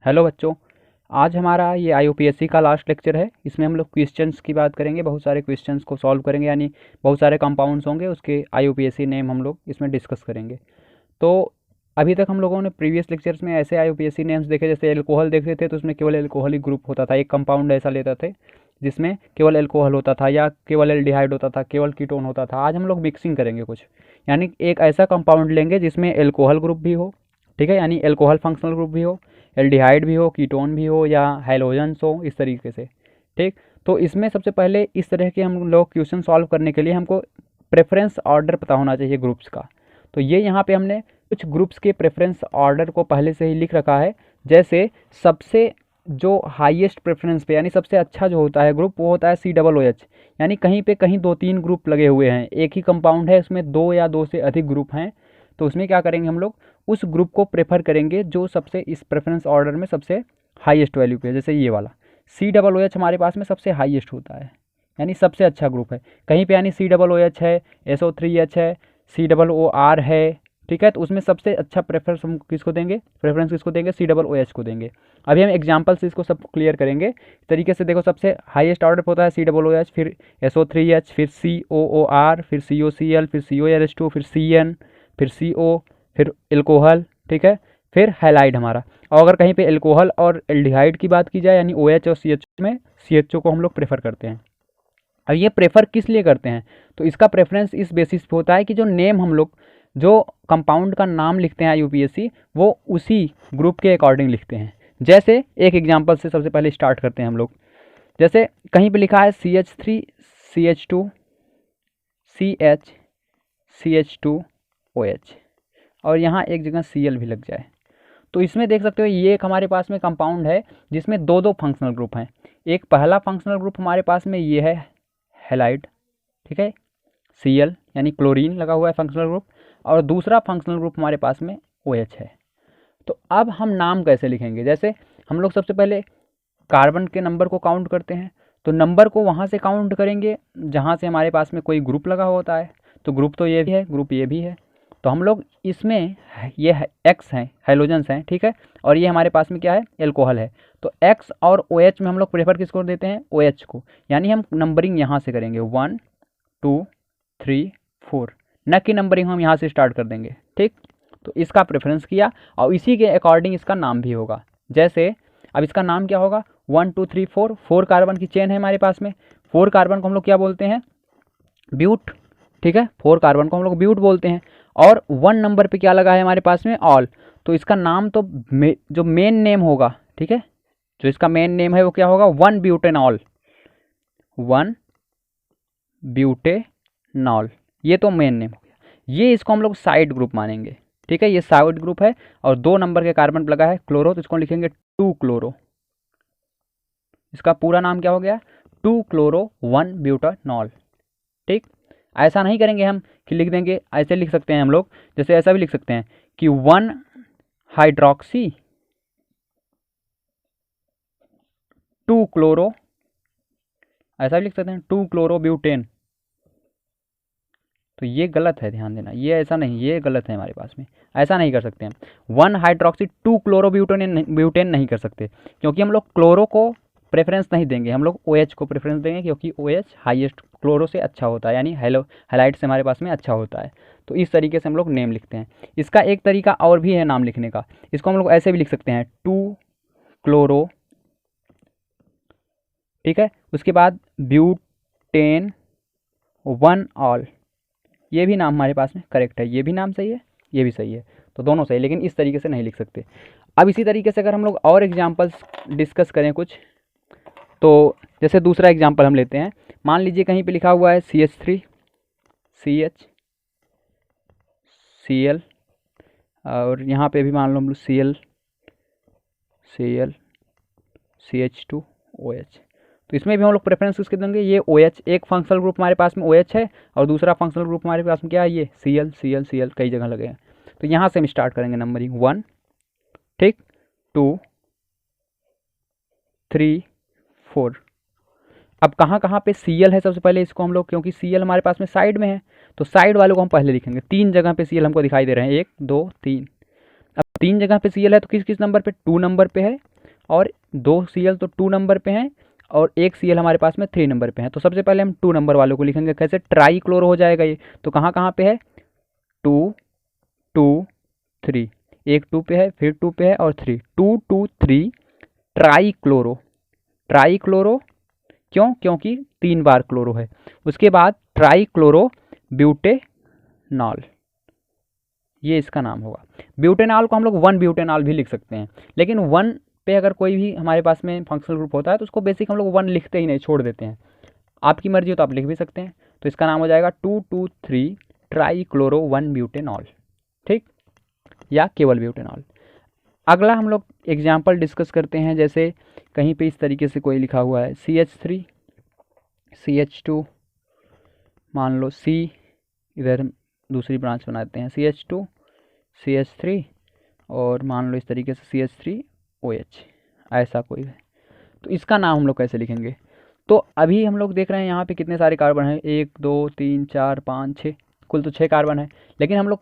Hello बच्चों, आज हमारा ये IUPAC का लास्ट लेक्चर है। इसमें हम लोग क्वेश्चंस की बात करेंगे, बहुत सारे क्वेश्चंस को सॉल्व करेंगे, यानी बहुत सारे कंपाउंड्स होंगे, उसके IUPAC नेम हम लोग इसमें डिस्कस करेंगे। तो अभी तक हम लोगों ने प्रीवियस लेक्चर्स में ऐसे IUPAC नेम्स देखे, जैसे एल्कोहल देखते थे तो उसमें केवल एल्कोहल ही ग्रुप होता था, एक कंपाउंड ऐसा लेते थे जिसमें केवल एल्कोहल होता था या केवल एल्डिहाइड होता था, केवल कीटोन होता था। आज हम लोग मिक्सिंग करेंगे कुछ, यानी एक ऐसा कंपाउंड लेंगे जिसमें एल्कोहल ग्रुप भी हो, ठीक है, यानी एल्कोहल फंक्शनल ग्रुप भी हो, एल्डिहाइड भी हो, कीटोन भी हो या हैलोजन्स हो, इस तरीके से। ठीक, तो इसमें सबसे पहले इस तरह के हम लोग क्वेश्चन सॉल्व करने के लिए हमको प्रेफरेंस ऑर्डर पता होना चाहिए ग्रुप्स का। तो ये यहाँ पे हमने कुछ ग्रुप्स के प्रेफरेंस ऑर्डर को पहले से ही लिख रखा है। जैसे सबसे जो हाईएस्ट प्रेफरेंस पे, यानी सबसे अच्छा जो होता है ग्रुप, वो होता है COOH, यानी कहीं पे कहीं 2-3 ग्रुप लगे हुए हैं, एक ही कंपाउंड है, उसमें 2 या 2 से अधिक ग्रुप हैं, तो उसमें क्या करेंगे हम लोग, उस ग्रुप को प्रेफर करेंगे जो सबसे इस प्रेफरेंस ऑर्डर में सबसे हाईएस्ट वैल्यू पे है। जैसे ये वाला COOH हमारे पास में सबसे हाईएस्ट होता है, यानी सबसे अच्छा ग्रुप है कहीं पे, यानी COOH है, SO3H है, COOR है, ठीक है। तो उसमें सबसे अच्छा प्रेफरेंस हम किसको देंगे, COOH को देंगे। अभी हम एग्जाम्पल से इसको सब क्लियर करेंगे। इस तरीके से देखो, सबसे हाईएस्ट ऑर्डर होता है COOH, फिर SO3H, फिर COOR, फिर COCl, फिर CORH2, फिर CN, फिर CO, फिर एल्कोहल, ठीक है, फिर हैलाइड हमारा। और अगर कहीं पे एल्कोहल और एल्डिहाइड की बात की जाए, यानी OH और CHO में CHO को हम लोग प्रेफर करते हैं। अब ये प्रेफर किस लिए करते हैं, तो इसका प्रेफरेंस इस बेसिस पे होता है कि जो नेम हम लोग, जो कंपाउंड का नाम लिखते हैं IUPAC, वो उसी ग्रुप के अकॉर्डिंग लिखते हैं। जैसे एक एग्जांपल से सबसे पहले स्टार्ट करते हैं हम लोग। जैसे कहीं पे लिखा है CH3 CH2 CH CH2OH, और यहाँ एक जगह Cl भी लग जाए, तो इसमें देख सकते हो ये एक हमारे पास में कंपाउंड है जिसमें दो दो फंक्शनल ग्रुप हैं। एक पहला फंक्शनल ग्रुप हमारे पास में ये है हैलाइड, ठीक है, Cl यानी क्लोरीन लगा हुआ है फंक्शनल ग्रुप, और दूसरा फंक्शनल ग्रुप हमारे पास में OH है। तो अब हम नाम कैसे लिखेंगे, जैसे हम लोग सबसे पहले कार्बन के नंबर को काउंट करते हैं, तो नंबर को वहाँ से काउंट करेंगे जहाँ से हमारे पास में कोई ग्रुप लगा होता है। तो ग्रुप तो ये भी है, ग्रुप ये भी है, तो हम लोग इसमें ये X हैं, हाइड्रोजन्स हैं, ठीक है, और ये हमारे पास में क्या है, एल्कोहल है। तो X और OH में हम लोग प्रेफर किसको देते हैं, OH को, यानी हम नंबरिंग यहाँ से करेंगे 1 2 3 4, न कि नंबरिंग हम यहाँ से स्टार्ट कर देंगे। ठीक, तो इसका प्रेफरेंस किया और इसी के अकॉर्डिंग इसका नाम भी होगा। जैसे अब इसका नाम क्या होगा, 1 2 3 4, 4 कार्बन की चेन है हमारे पास में, 4 कार्बन को हम लोग क्या बोलते हैं, ब्यूट, ठीक है, 4 कार्बन को हम लोग ब्यूट बोलते हैं। और 1 नंबर पे क्या लगा है हमारे पास में, ऑल, तो इसका नाम तो जो मेन नेम होगा, ठीक है, जो इसका मेन नेम है वो क्या होगा, 1 ब्यूटेनॉल, 1 ब्यूटेनॉल, ये तो मेन नेम हो गया। ये इसको हम लोग साइड ग्रुप मानेंगे, ठीक है, ये साइड ग्रुप है और 2 नंबर के कार्बन पर लगा है क्लोरो, तो इसको लिखेंगे 2 क्लोरो। इसका पूरा नाम क्या हो गया, 2 क्लोरो 1 ब्यूटेनॉल। ठीक, ऐसा नहीं करेंगे हम कि लिख देंगे, ऐसे लिख सकते हैं हम लोग, जैसे ऐसा भी लिख सकते हैं कि 1 हाइड्रोक्सी 2 क्लोरो, ऐसा भी लिख सकते हैं 2 क्लोरो ब्यूटेन। तो ये गलत है, ध्यान देना, ये ऐसा नहीं, ये गलत है हमारे पास में, ऐसा नहीं कर सकते हम। 1 हाइड्रोक्सी 2 क्लोरो ब्यूटेन नहीं कर सकते, क्योंकि हम लोग क्लोरो को प्रेफरेंस नहीं देंगे, हम लोग OH को प्रेफरेंस देंगे, क्योंकि OH हाईएस्ट क्लोरो से अच्छा होता है, यानी हैलाइड से हमारे पास में अच्छा होता है। तो इस तरीके से हम लोग नेम लिखते हैं। इसका एक तरीका और भी है नाम लिखने का, इसको हम लोग ऐसे भी लिख सकते हैं 2 क्लोरो, ठीक है, उसके बाद ब्यूटेन 1 ऑल, ये भी नाम हमारे पास में करेक्ट है, ये भी नाम सही है, ये भी सही है, तो दोनों सही, लेकिन इस तरीके से नहीं लिख सकते। अब इसी तरीके से अगर हम लोग और एग्जांपल्स डिस्कस करें कुछ, तो जैसे दूसरा एग्जांपल हम लेते हैं। मान लीजिए कहीं पे लिखा हुआ है CH3 CH Cl, और यहाँ पे भी मान लो हम लोग Cl CH2OH, तो इसमें भी हम लोग प्रेफरेंस किसके देंगे, ये OH, एक फंक्शनल ग्रुप हमारे पास में OH है और दूसरा फंक्शनल ग्रुप हमारे पास में क्या है, ये Cl कई जगह लगे हैं। तो यहाँ से हम स्टार्ट करेंगे नंबरिंग 1, ठीक, 2 3 4। अब कहाँ कहाँ पे Cl है, सबसे पहले इसको हम लोग, क्योंकि Cl हमारे पास में साइड में है, तो साइड वालों को हम पहले लिखेंगे। 3 जगह पे Cl हमको दिखाई दे रहे हैं, 1 2 3। अब 3 जगह पे Cl है तो किस किस नंबर पे, 2 नंबर पे है और 2 Cl तो 2 नंबर पे हैं और 1 Cl हमारे पास में 3 नंबर पे है। तो सबसे पहले हम 2 नंबर वालों को लिखेंगे, कैसे, ट्राई क्लोरो हो जाएगा ये। तो कहाँ कहाँ पे है, 2 2 3, एक 2 पे है, फिर 2 पे है और 3, 2 2 3 ट्राई क्लोरो। ट्राई क्लोरो क्यों, क्योंकि 3 बार क्लोरो है। उसके बाद ट्राई क्लोरो ब्यूटेनॉल, ये इसका नाम होगा। ब्यूटेनॉल को हम लोग 1 ब्यूटेनॉल भी लिख सकते हैं, लेकिन 1 पे अगर कोई भी हमारे पास में फंक्शनल ग्रुप होता है तो उसको बेसिक हम लोग 1 लिखते ही नहीं, छोड़ देते हैं। आपकी मर्जी हो तो आप लिख भी सकते हैं। तो इसका नाम हो जाएगा 2,2,3 ट्राई क्लोरो 1 ब्यूटेनॉल, ठीक, या केवल ब्यूटेनॉल। अगला हम लोग एग्जाम्पल डिस्कस करते हैं। जैसे कहीं पे इस तरीके से कोई लिखा हुआ है CH3 CH2, मान लो C, इधर दूसरी ब्रांच बनाते हैं CH2 CH3, और मान लो इस तरीके से CH3OH, ऐसा कोई है। तो इसका नाम हम लोग कैसे लिखेंगे। तो अभी हम लोग देख रहे हैं यहाँ पे कितने सारे कार्बन हैं, 1 2 3 4 5 6, कुल तो 6 कार्बन है। लेकिन हम लोग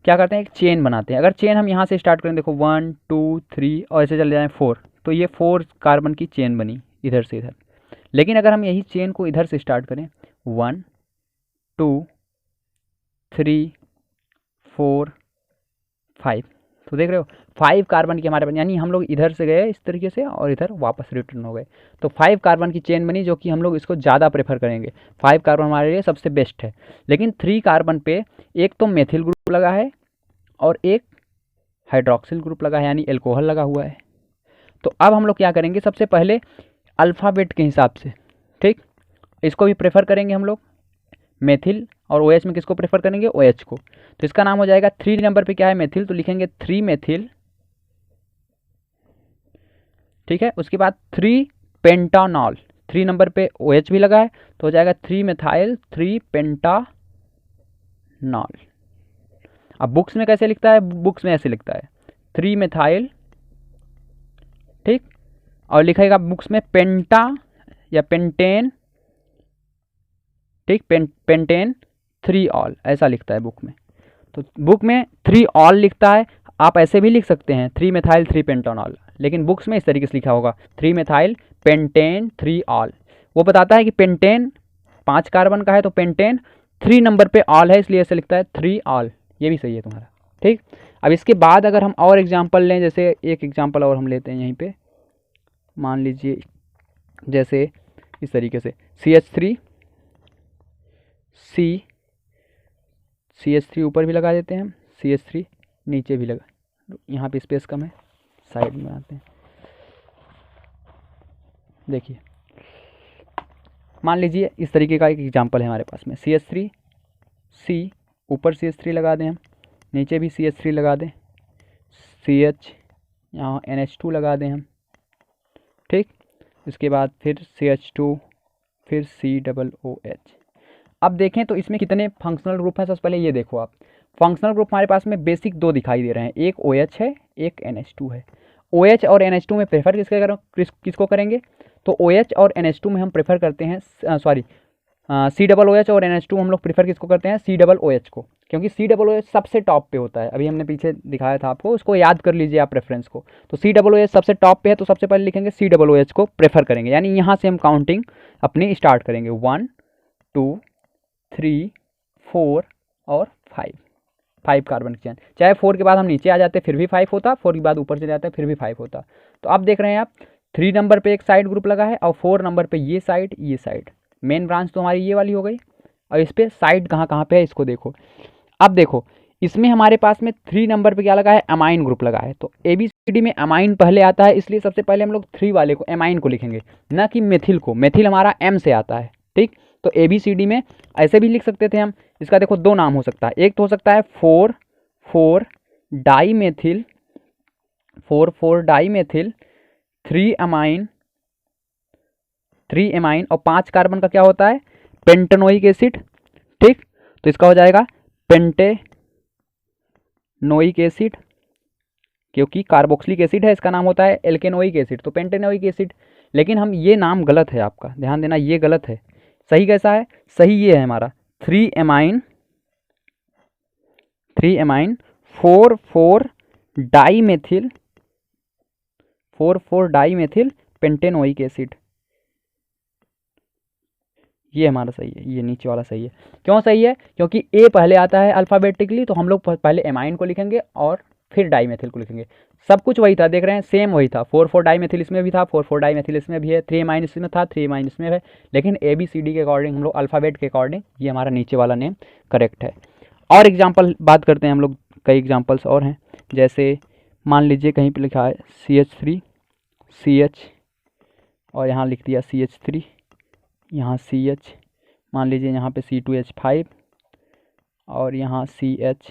क्या करते हैं, एक चेन बनाते हैं। अगर चेन हम यहाँ से स्टार्ट करें, देखो 1 2 3 और ऐसे चले जाएँ 4, तो ये 4 कार्बन की चेन बनी इधर से इधर। लेकिन अगर हम यही चेन को इधर से स्टार्ट करें, 1 2 3 4 5, तो देख रहे हो 5 कार्बन की हमारे पास, यानी हम लोग इधर से गए इस तरीके से और इधर वापस रिटर्न हो गए। तो 5 कार्बन की चेन बनी, जो कि हम लोग इसको ज़्यादा प्रेफर करेंगे। 5 कार्बन हमारे लिए सबसे बेस्ट है। लेकिन 3 कार्बन पे एक तो मेथिल ग्रुप लगा है और एक हाइड्रोक्सिल ग्रुप लगा है, यानी एल्कोहल लगा हुआ है। तो अब हम लोग क्या करेंगे, सबसे पहले अल्फ़ाबेट के हिसाब से, ठीक, इसको भी प्रेफर करेंगे हम लोग मेथिल, और OH में किसको प्रेफर करेंगे, OH को। तो इसका नाम हो जाएगा 3 नंबर पे क्या है, मेथिल, तो लिखेंगे 3 मेथिल, ठीक है। उसके बाद 3 पेंटानॉल, 3 नंबर पे OH भी लगा है, तो हो जाएगा 3 मेथाइल 3 पेंटानॉल। अब बुक्स में कैसे लिखता है, बुक्स में ऐसे लिखता है 3 मेथाइल, ठीक, और लिखेगा बुक्स में पेंटा या पेंटेन, ठीक, पेंटेन 3 ऑल, ऐसा लिखता है बुक में। तो बुक में 3 ऑल लिखता है, आप ऐसे भी लिख सकते हैं 3 मेथाइल 3 पेंटानॉल, लेकिन बुक्स में इस तरीके से लिखा होगा 3 मेथाइल पेंटेन 3 ऑल। वो बताता है कि पेंटेन 5 कार्बन का है, तो पेंटेन 3 नंबर पे ऑल है, इसलिए ऐसे लिखता है 3 ऑल। ये भी सही है तुम्हारा, ठीक। अब इसके बाद अगर हम और एग्जाम्पल लें, जैसे एक एग्जाम्पल और हम लेते हैं यहीं पे, मान लीजिए जैसे इस तरीके से CH3 CH3 ऊपर भी लगा देते हैं हम, CH3 नीचे भी लगा, यहाँ पे स्पेस कम है, साइड में आते हैं। देखिए मान लीजिए इस तरीके का एक एग्जांपल है हमारे पास में, CH3 C, ऊपर CH3 लगा दें हम, नीचे भी CH3 लगा दें, CH, यहाँ NH2 लगा दें हम, ठीक। इसके बाद फिर CH2, फिर COOH। अब देखें तो इसमें कितने फंक्शनल ग्रुप हैं। सबसे पहले ये देखो आप, फंक्शनल ग्रुप हमारे पास में बेसिक 2 दिखाई दे रहे हैं, एक OH है, एक NH2 है। OH और NH2 में प्रेफर किसको करेंगे, तो OH और NH2 में हम प्रेफर करते हैं, सॉरी COOH और NH2 हम लोग प्रेफर किसको करते हैं, COOH को, क्योंकि COOH सबसे टॉप पे होता है। अभी हमने पीछे दिखाया था आपको, उसको याद कर लीजिए आप रेफरेंस को। तो COOH सबसे टॉप पे है, तो सबसे पहले लिखेंगे COOH को प्रेफर करेंगे, यानी यहाँ से हम काउंटिंग अपनी स्टार्ट करेंगे, 1 2 3 4 और 5 कार्बन की चेन। चाहे 4 के बाद हम नीचे आ जाते फिर भी 5 होता, 4 के बाद ऊपर चले जाते फिर भी 5 होता। तो अब देख रहे हैं आप 3 नंबर पे एक साइड ग्रुप लगा है और 4 नंबर पे ये साइड। मेन ब्रांच तो हमारी ये वाली हो गई, और इस पे साइड कहाँ कहाँ पे है इसको देखो। अब देखो इसमें हमारे पास में 3 नंबर पे क्या लगा है, अमाइन ग्रुप लगा है। तो ABCD में अमाइन पहले आता है, इसलिए सबसे पहले हम लोग 3 वाले को, अमाइन को लिखेंगे, ना कि मेथिल को। मेथिल हमारा M से आता है, ठीक। तो ABCD में ऐसे भी लिख सकते थे हम। इसका देखो 2 नाम हो सकता है, एक तो हो सकता है 4,4 डाईमेथिल 3 अमाइन और 5 कार्बन का क्या होता है, पेंटेनोइक एसिड, ठीक। तो इसका हो जाएगा पेंटेनोइक एसिड, क्योंकि कार्बोक्सिलिक एसिड है, इसका नाम होता है एल्केनोइक एसिड, तो पेंटेनोइक एसिड। लेकिन हम ये नाम गलत है, आपका ध्यान देना, ये गलत है। सही कैसा है, सही ये है हमारा 3 amine 4,4 dimethyl 4,4 dimethyl pentanoic acid. ये हमारा सही है, ये नीचे वाला सही है। क्यों सही है? क्योंकि ए पहले आता है अल्फ़ाबेटिकली, तो हम लोग पहले एमाइन को लिखेंगे और फिर डाईमेथिल को लिखेंगे। सब कुछ वही था, देख रहे हैं, सेम वही था। 4,4 डाईमेथिल इसमें भी था, 4,4 डाईमेथिल इसमें भी है, 3 एमाइन इसमें था, 3 एमाइन इसमें है, लेकिन ABCD के अकॉर्डिंग हम लोग अल्फ़ाबेट के अकॉर्डिंग ये हमारा नीचे वाला नेम करेक्ट है। और एग्जाम्पल बात करते हैं हम लोग, कई एग्जाम्पल्स और हैं। जैसे मान लीजिए कहीं पे लिखा है CH3 CH और यहाँ लिख दिया CH3, यहाँ CH, मान लीजिए यहाँ पे C2H5 और यहाँ CH,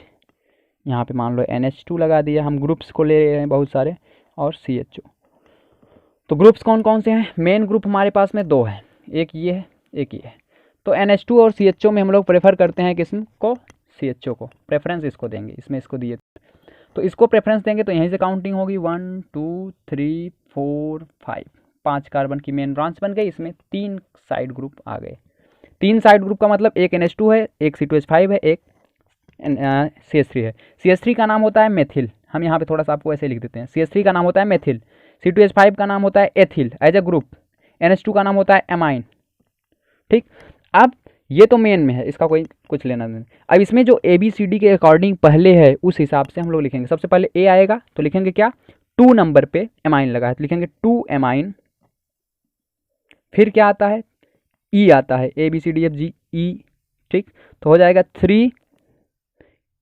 यहाँ पे मान लो NH2 लगा दिया। हम ग्रुप्स को ले रहे हैं बहुत सारे, और CHO। तो ग्रुप्स कौन कौन से हैं? मेन ग्रुप हमारे पास में दो हैं, एक ये है, एक ये है। तो NH2 और CHO में हम लोग प्रेफर करते हैं किस को? CHO को प्रेफरेंस इसको देंगे, इसमें इसको दिए तो इसको प्रेफरेंस देंगे, तो यहीं से काउंटिंग होगी 1 2 3 4 5, 5 कार्बन की मेन ब्रांच बन गई। इसमें 3 साइड ग्रुप आ गए। 3 साइड ग्रुप का मतलब एक NH2 है, एक C2H5 है, एक CH3 है। CH3 का नाम होता है मेथिल, हम यहाँ पे थोड़ा सा आपको ऐसे लिख देते हैं। CH3 का नाम होता है मेथिल, C2H5 का नाम होता है ethyl as a group, NH2 का नाम होता है एमाइन। ठीक, अब ये तो मेन में है, इसका कोई कुछ लेना नहीं। अब इसमें जो ABCD के अकॉर्डिंग पहले है उस हिसाब से हम लोग लिखेंगे। सबसे पहले A आएगा तो लिखेंगे क्या? 2 नंबर पे एमाइन लगा है तो लिखेंगे 2 एमाइन। फिर क्या आता है? E आता है, ABCDFG E। ठीक, तो हो जाएगा 3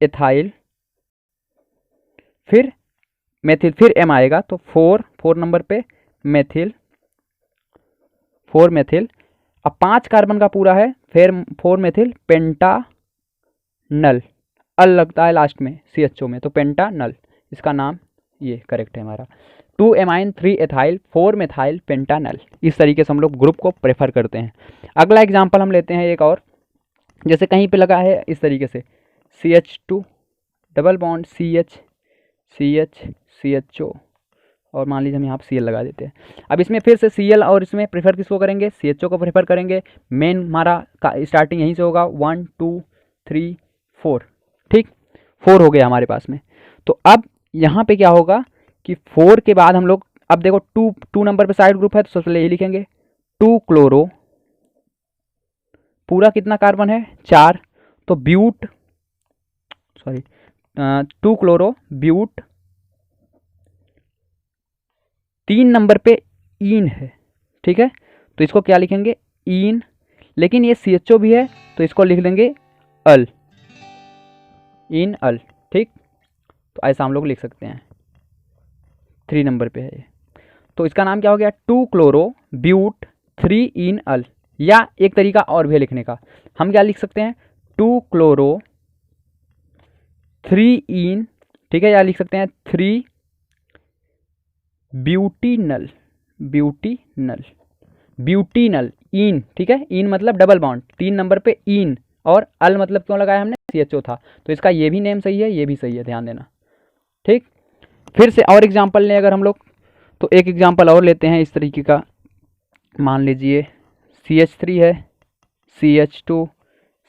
एथाइल, फिर मेथिल, फिर M आएगा तो 4 नंबर पे मेथिल, 4 मेथिल। अब 5 कार्बन का पूरा है, फिर 4 मेथिल पेंटानल, अल लगता है लास्ट में CHO में, तो पेंटानल इसका नाम, ये करेक्ट है हमारा। 2 एमाइन 3 एथाइल 4 मेथाइल पेंटानल। इस तरीके से हम लोग ग्रुप को प्रेफर करते हैं। अगला एग्जाम्पल हम लेते हैं एक और, जैसे कहीं पे लगा है इस तरीके से CH2 double bond CH CH CHO, और मान लीजिए हम यहाँ पर Cl लगा देते हैं। अब इसमें फिर से Cl, और इसमें प्रेफर किसको करेंगे? CHO को प्रेफर करेंगे। मेन हमारा स्टार्टिंग यहीं से होगा 1 2 3 4। ठीक, 4 हो गया हमारे पास में। तो अब यहाँ पे क्या होगा कि 4 के बाद हम लोग, अब देखो 2 नंबर पे साइड ग्रुप है तो सबसे पहले यही लिखेंगे 2 क्लोरो, पूरा कितना कार्बन है? 4, तो ब्यूट, सॉरी 2 क्लोरो ब्यूट। 3 नंबर पे ईन है, ठीक है, तो इसको क्या लिखेंगे? ईन। लेकिन ये CHO भी है तो इसको लिख देंगे अल, इन अल। ठीक, तो ऐसा हम लोग लिख सकते हैं। 3 नंबर पे है ये, तो इसका नाम क्या हो गया? 2 क्लोरो ब्यूट 3 इन अल। या एक तरीका और भी है लिखने का, हम क्या लिख सकते हैं? 2 क्लोरो 3 इन, ठीक है, या लिख सकते हैं 3 ब्यूटीनल, ब्यूटीनल, ब्यूटीनल इन। ठीक है, इन मतलब डबल बॉन्ड, 3 नंबर पे इन, और अल मतलब क्यों लगाया हमने? CHO था, तो इसका ये भी नेम सही है, ये भी सही है, ध्यान देना। ठीक, फिर से और एग्जाम्पल लें अगर हम लोग, तो एक एग्जाम्पल और लेते हैं इस तरीके का। मान लीजिए CH3 है, CH2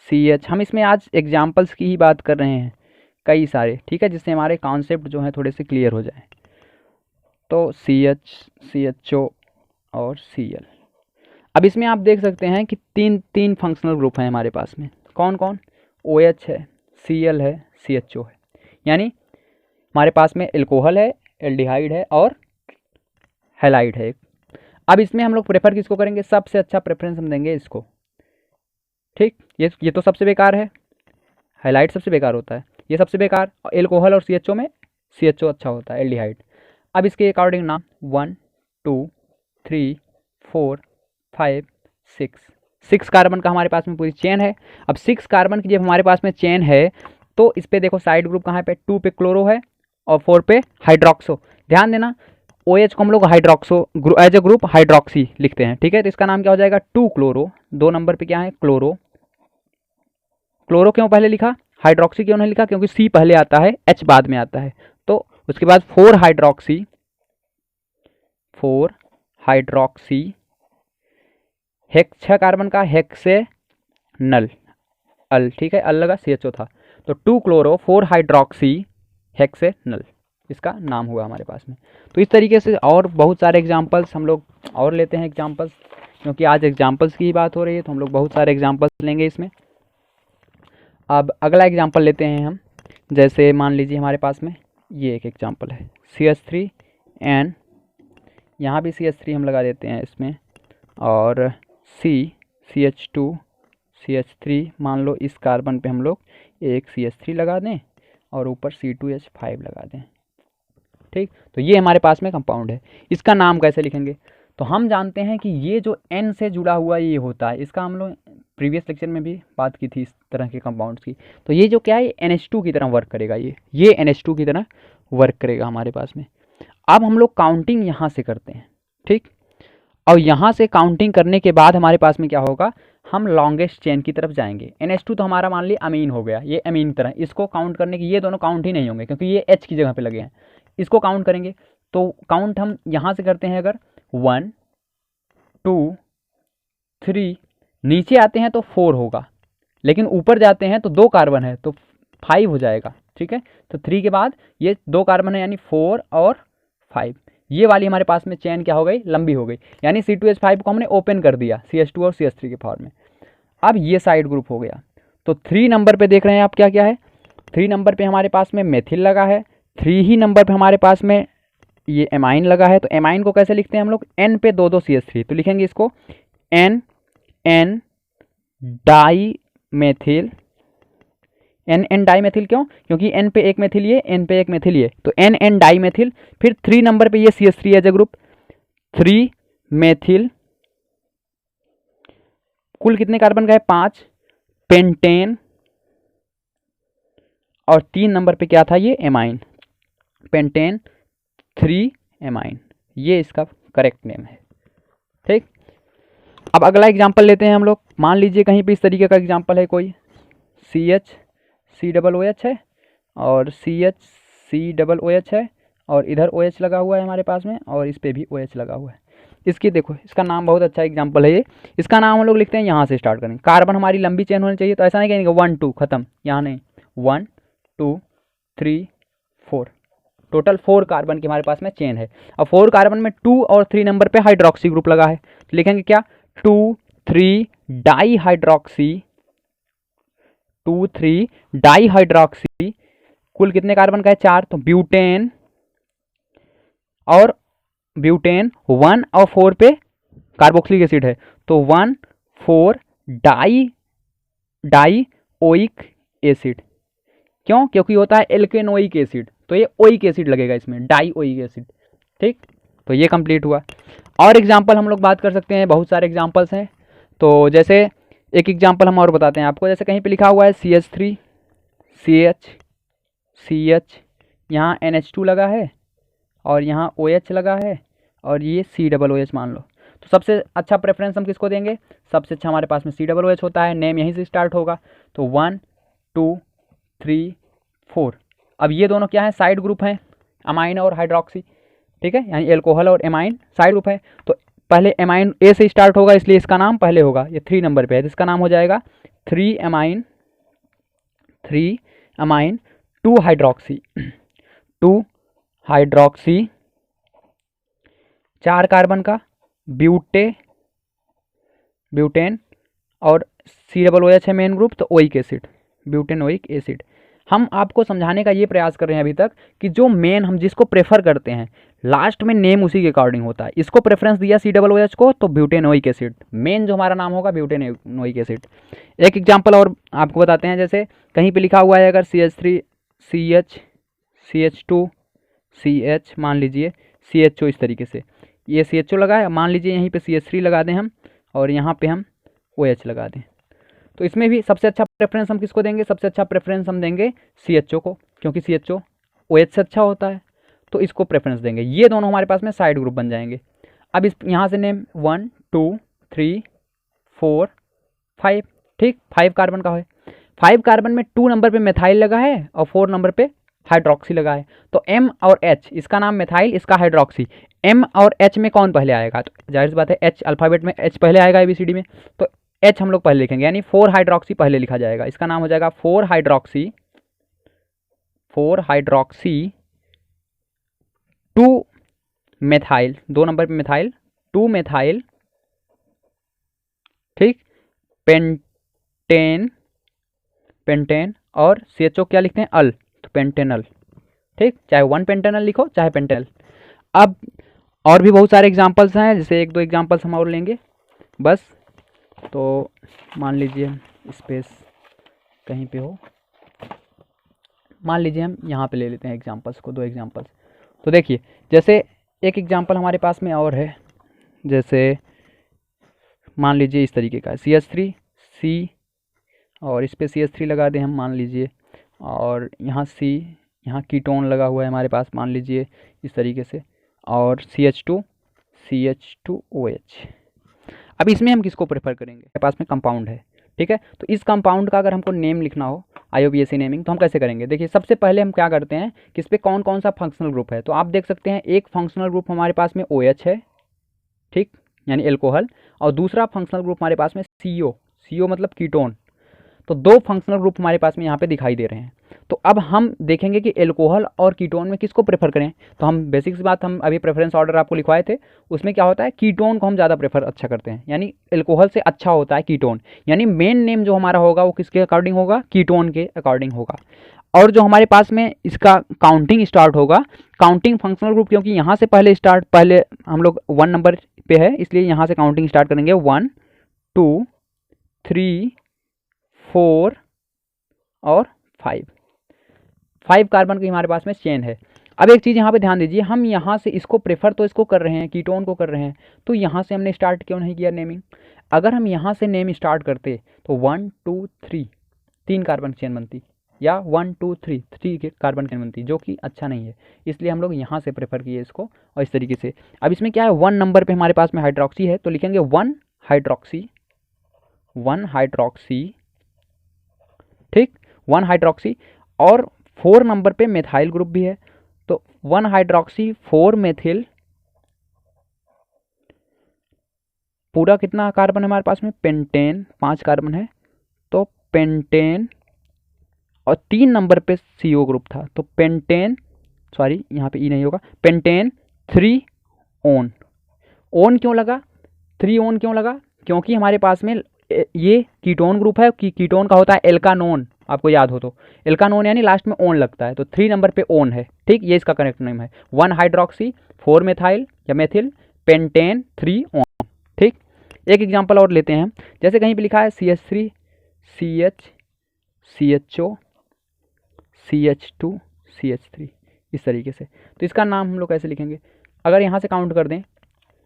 CH। हम इसमें आज एग्जाम्पल्स की ही बात कर रहे हैं, कई सारे, ठीक है, जिससे हमारे कॉन्सेप्ट जो हैं थोड़े से क्लियर हो जाए। तो CH CHO और Cl। अब इसमें आप देख सकते हैं कि तीन फंक्शनल ग्रुप हैं हमारे पास में। कौन कौन? OH है, Cl है, CHO है। यानी हमारे पास में एल्कोहल है, एल्डिहाइड है और हैलाइड है। अब इसमें हम लोग प्रेफर किसको करेंगे? सबसे अच्छा प्रेफरेंस हम देंगे इसको। ठीक, ये तो सबसे बेकार है, हैलाइड सबसे बेकार होता है, ये सबसे बेकार। एल्कोहल और CHO में CHO अच्छा होता है, एल्डिहाइड। अब इसके अकॉर्डिंग नाम 1 2 3 4 5 6 कार्बन का हमारे पास में पूरी चेन है। अब 6 कार्बन की जब हमारे पास में चेन है तो इस पे देखो साइड ग्रुप कहाँ पे? 2 पे क्लोरो है और 4 पे हाइड्रोक्सो। ध्यान देना, OH को हम लोग hydroxo as a group hydroxy लिखते हैं। ठीक है, तो इसका नाम क्या हो जाएगा? 2 क्लोरो। 2 नंबर पे क्या है? क्लोरो। क्लोरो क्यों पहले लिखा, हाइड्रोक्सी क्यों नहीं लिखा? क्योंकि C पहले आता है, H बाद में आता है। तो उसके बाद 4 हाइड्रोक्सी, 4 हाइड्रोक्सी, 6 कार्बन का हेक्से नल अल। ठीक है, अल लगा, CHO था, तो 2 क्लोरो 4 हाइड्रोक्सी हेक्से नल। इसका नाम हुआ हमारे पास में। तो इस तरीके से और बहुत सारे एग्जाम्पल्स हम लोग और लेते हैं एग्जाम्पल्स, क्योंकि आज एग्जाम्पल्स की बात हो रही है तो हम लोग बहुत सारे एग्जाम्पल्स लेंगे इसमें। अब अगला एग्जाम्पल लेते हैं हम, जैसे मान लीजिए हमारे पास में ये एक एग्जाम्पल है CH3 एन, यहाँ भी CH3 हम लगा देते हैं इसमें, और CH2 CH3, मान लो इस कार्बन पे हम लोग एक CH3 लगा दें और ऊपर C2H5 लगा दें। ठीक, तो ये हमारे पास में कंपाउंड है। इसका नाम कैसे लिखेंगे? तो हम जानते हैं कि ये जो N से जुड़ा हुआ ये होता है, इसका हम लोग प्रीवियस लेक्चर में भी बात की थी इस तरह के कंपाउंड्स की। तो ये जो क्या है, NH2 की तरह वर्क करेगा, ये NH2 की तरह वर्क करेगा हमारे पास में। अब हम लोग काउंटिंग यहाँ से करते हैं, ठीक, और यहाँ से काउंटिंग करने के बाद हमारे पास में क्या होगा, हम लॉन्गेस्ट चेन की तरफ जाएंगे। NH2 तो हमारा मान लीजिए अमीन हो गया, ये अमीन की तरह, इसको काउंट करने की, ये दोनों काउंट ही नहीं होंगे क्योंकि ये H की जगह पे लगे हैं। इसको काउंट करेंगे तो काउंट हम यहाँ से करते हैं, अगर 1 2 3, नीचे आते हैं तो 4 होगा, लेकिन ऊपर जाते हैं तो 2 कार्बन है तो 5 हो जाएगा। ठीक है, तो 3 के बाद ये 2 कार्बन है यानी 4 और 5, ये वाली हमारे पास में चेन क्या हो गई, लंबी हो गई, यानी C2H5 को हमने ओपन कर दिया CH2 और CH3 के फॉर्म में। अब ये साइड ग्रुप हो गया। तो 3 नंबर पे देख रहे हैं आप क्या क्या है, 3 नंबर पे हमारे पास में मेथिल लगा है, 3 ही नंबर पे हमारे पास में ये एमाइन लगा है। तो एमाइन को कैसे लिखते हैं हम लोग, N पे 2 2 CH3, तो लिखेंगे इसको N die methyl, N die क्यों, क्योंकि N पे एक मेथिल ये, N पे एक मेथिल ये, तो N डाई मेथिल। फिर 3 नंबर पे ये CH3 as a group, 3 methyl, कुल कितने कार्बन का है, 5 पेंटेन, और 3 नंबर पे क्या था, ये एमाइन, पेंटेन 3 एमाइन, ये इसका करेक्ट नेम है। ठीक, अब अगला एग्जांपल लेते हैं हम लोग। मान लीजिए कहीं पे इस तरीके का एग्जांपल है, कोई CH है और CH है और इधर OH लगा हुआ है हमारे पास में, और इस पे भी OH लगा हुआ है। इसकी देखो, इसका नाम बहुत अच्छा एग्जांपल है ये। इसका नाम हम लोग लिखते हैं, यहाँ से स्टार्ट करेंगे। कार्बन हमारी लंबी चेन होनी चाहिए, तो ऐसा नहीं कहेंगे 1 2 खत्म, यहाँ नहीं, 1 2 3 4, टोटल 4 कार्बन की हमारे पास में चेन है। अब 4 कार्बन में 2 और 3 नंबर पे हाइड्रोक्सी ग्रुप लगा है, तो लिखेंगे क्या, 2 3 डाई हाइड्रोक्सी, 2 3 डाई हाइड्रोक्सी, कुल कितने कार्बन का है, 4, तो ब्यूटेन, और ब्यूटेन 1 और 4 पे कार्बोक्सिलिक एसिड है, तो 1 4 डाई ओइक एसिड। क्यों, क्योंकि होता है एल्केनोइक एसिड, तो ये ओइक एसिड लगेगा इसमें, डाई ओइक एसिड। ठीक, तो ये कंप्लीट हुआ। और एग्जाम्पल हम लोग बात कर सकते हैं, बहुत सारे एग्जाम्पल्स हैं। तो जैसे एक एग्जाम्पल हम और बताते हैं आपको, जैसे कहीं पे लिखा हुआ है CH3 CH, यहाँ NH2 लगा है और यहाँ OH लगा है और ये COOH मान लो, तो सबसे अच्छा प्रेफरेंस हम किसको देंगे, सबसे अच्छा हमारे पास में COOH होता है, नेम यहीं से स्टार्ट होगा। तो 1 2 3 4, अब ये दोनों क्या है, साइड ग्रुप हैं, अमाइन और हाइड्रोक्सी। ठीक है, यानी एल्कोहल और एमाइन साइड ग्रुप है, तो पहले एमाइन A से स्टार्ट होगा, इसलिए इसका नाम पहले होगा, ये 3 नंबर पे है, इसका नाम हो जाएगा 3 अमाइन 2 हाइड्रोक्सी 2 हाइड्रोक्सी, 4 कार्बन का ब्यूटेन, और COOH है मेन ग्रुप, तो ओइक एसिड, ब्यूटेनोइक एसिड। हम आपको समझाने का ये प्रयास कर रहे हैं अभी तक कि जो मेन हम जिसको प्रेफर करते हैं, लास्ट में नेम उसी के अकॉर्डिंग होता है। इसको प्रेफरेंस दिया COOH को, तो ब्यूटेनोइक एसिड, मेन जो हमारा नाम होगा ब्यूटेनोइक एसिड। एक एग्जांपल और आपको बताते हैं, जैसे कहीं पे लिखा हुआ है अगर CH3 CH2 CH, मान लीजिए CHO, इस तरीके से ये CHO लगा है, मान लीजिए यहीं पे CH3 लगा दें हम, और यहाँ पे हम OH लगा दें, तो इसमें भी सबसे अच्छा प्रेफरेंस हम किसको देंगे, सबसे अच्छा प्रेफरेंस हम देंगे CHO को, क्योंकि CHO OH से अच्छा होता है, तो इसको प्रेफरेंस देंगे। ये दोनों हमारे पास में साइड ग्रुप बन जाएंगे। अब इस यहाँ से नेम 1 2 3 4 5, ठीक, 5 कार्बन का है, 5 कार्बन में 2 नंबर पे मेथाइल लगा है और 4 नंबर पे हाइड्रोक्सी लगा है, तो M और H, इसका नाम मेथाइल, इसका हाइड्रोक्सी, M और H में कौन पहले आएगा, तो जाहिर सी बात है H, अल्फाबेट में H पहले आएगा ABCD में, तो H हम लोग पहले लिखेंगे, यानी 4 हाइड्रोक्सी पहले लिखा जाएगा, इसका नाम हो जाएगा 4 हाइड्रोक्सी 2 मेथाइल, 2 नंबर पे मेथाइल, 2 मेथाइल, ठीक, पेंटेन, पेंटेन, और CHO क्या लिखते हैं, अल, तो पेंटेनल, ठीक, चाहे 1 पेंटेनल लिखो चाहे पेंटेनल। अब और भी बहुत सारे एग्जांपल्स हैं, जैसे 1-2 एग्जांपल्स हम और लेंगे बस। तो मान लीजिए स्पेस कहीं पे हो, मान लीजिए हम यहाँ पे ले लेते हैं एग्जांपल्स को, 2 एग्जांपल्स। तो देखिए जैसे एक एग्जांपल हमारे पास में और है, जैसे मान लीजिए इस तरीके का है CH3 C, और इस पर CH3 लगा दें हम मान लीजिए, और यहाँ C, यहाँ कीटोन लगा हुआ है हमारे पास मान लीजिए इस तरीके से, और CH2 CH2OH। अब इसमें हम किसको प्रेफर करेंगे, हमारे पास में कंपाउंड है, ठीक है। तो इस कंपाउंड का अगर हमको नेम लिखना हो IUPAC नेमिंग, तो हम कैसे करेंगे, देखिए सबसे पहले हम क्या करते हैं कि इस पर कौन कौन सा फंक्शनल ग्रुप है। तो आप देख सकते हैं एक फंक्शनल ग्रुप हमारे पास में OH है, ठीक, यानी एल्कोहल, और दूसरा फंक्शनल ग्रुप हमारे पास में CO मतलब कीटोन। तो 2 फंक्शनल ग्रुप हमारे पास में यहाँ पे दिखाई दे रहे हैं। तो अब हम देखेंगे कि एल्कोहल और कीटोन में किसको प्रेफर करें। तो हम बेसिक सी बात, हम अभी प्रेफरेंस ऑर्डर आपको लिखवाए थे, उसमें क्या होता है, कीटोन को हम ज़्यादा प्रेफर अच्छा करते हैं, यानी एल्कोहल से अच्छा होता है कीटोन, यानी मेन नेम जो हमारा होगा वो किसके अकॉर्डिंग होगा, कीटोन के अकॉर्डिंग होगा। और जो हमारे पास में इसका काउंटिंग स्टार्ट होगा, काउंटिंग फंक्शनल ग्रुप, क्योंकि यहाँ से पहले हम लोग 1 नंबर पे है, इसलिए यहाँ से काउंटिंग स्टार्ट करेंगे 1 2 3 4 और 5 कार्बन की हमारे पास में चेन है। अब एक चीज़ यहाँ पे ध्यान दीजिए, हम यहाँ से इसको प्रेफर तो इसको कर रहे हैं, कीटोन को कर रहे हैं, तो यहाँ से हमने स्टार्ट क्यों नहीं किया नेमिंग। अगर हम यहाँ से नेम स्टार्ट करते तो 1 2 3 3 कार्बन चेन बनती, या 1 2 3 3 कार्बन चेन बनती, जो कि अच्छा नहीं है, इसलिए हम लोग यहाँ से प्रेफर किए इसको, और इस तरीके से। अब इसमें क्या है, 1 नंबर पे हमारे पास में हाइड्रोक्सी है, तो लिखेंगे 1 हाइड्रोक्सी, 1 हाइड्रोक्सी, ठीक, 1 हाइड्रोक्सी, और 4 नंबर पे मेथाइल ग्रुप भी है, तो 1 हाइड्रोक्सी 4 मेथिल, पूरा कितना कार्बन है हमारे पास में, पेंटेन, 5 कार्बन है, तो पेंटेन, और 3 नंबर पे CO ग्रुप था, तो पेंटेन, सॉरी यहाँ पे E नहीं होगा, पेंटेन 3 ओन। ओन क्यों लगा, 3 ओन क्यों लगा, क्योंकि हमारे पास में ये कीटोन ग्रुप है, कि कीटोन का होता है एल्कानोन, आपको याद हो तो एल्कानोन, यानी लास्ट में ओन लगता है, तो 3 नंबर पे ओन है, ठीक, ये इसका करेक्ट नेम है। 1 हाइड्रोक्सी 4 मेथाइल या मेथिल, पेंटेन 3 ओन, ठीक। एक एग्जांपल और लेते हैं, जैसे कहीं पे लिखा है CH3 CH CHO CH2 CH3 इस तरीके से, तो इसका नाम हम लोग कैसे लिखेंगे, अगर यहाँ से काउंट कर दें,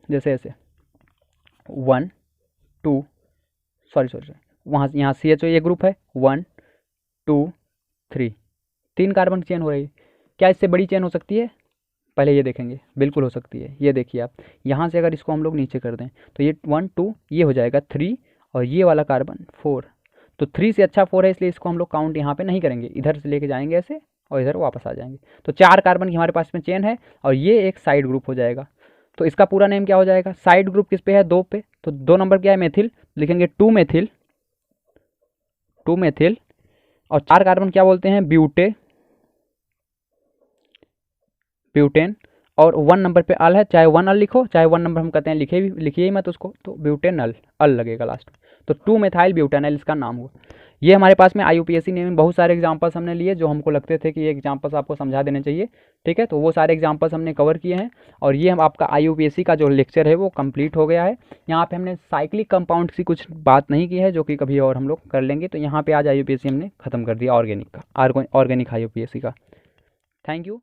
जैसे ऐसे 1 2 सॉरी वहाँ यहाँ CHO ये ग्रुप है, 1 2 3 3 कार्बन चेन हो रही है, क्या इससे बड़ी चेन हो सकती है, पहले ये देखेंगे, बिल्कुल हो सकती है। ये देखिए आप, यहाँ से अगर इसको हम लोग नीचे कर दें तो ये 1 2 ये हो जाएगा 3, और ये वाला कार्बन 4, तो 3 से अच्छा 4 है, इसलिए इसको हम लोग काउंट यहाँ पे नहीं करेंगे, इधर से लेके जाएंगे ऐसे और इधर वापस आ जाएंगे। तो 4 कार्बन की हमारे पास में चेन है, और ये एक साइड ग्रुप हो जाएगा। तो इसका पूरा नेम क्या हो जाएगा, साइड ग्रुप किस पे है, 2 पे, तो 2 नंबर क्या है, मेथिल, लिखेंगे 2 मेथिल, 2 मेथिल, और 4 कार्बन क्या बोलते हैं, ब्यूटेन, और 1 नंबर पे अल है, चाहे 1 अल लिखो चाहे 1 नंबर हम कहते हैं लिखिए ही मत उसको, तो ब्यूटेनल, अल लगेगा लास्ट में, तो 2 मेथाइल ब्यूटेनल इसका नाम हुआ। ये हमारे पास में IUPAC नेमिंग बहुत सारे एग्जांपल्स हमने लिए, जो हमको लगते थे कि ये एग्जांपल्स आपको समझा देने चाहिए, ठीक है, तो वो सारे एग्जांपल्स हमने कवर किए हैं, और ये हम आपका IUPAC का जो लेक्चर है वो कंप्लीट हो गया है। यहाँ पे हमने साइक्लिक कंपाउंड की कुछ बात नहीं की है, जो कि कभी और हम लोग कर लेंगे। तो यहाँ पे आज IUPAC हमने खत्म कर दिया ऑर्गेनिक का, ऑर्गेनिक IUPAC का। Thank you.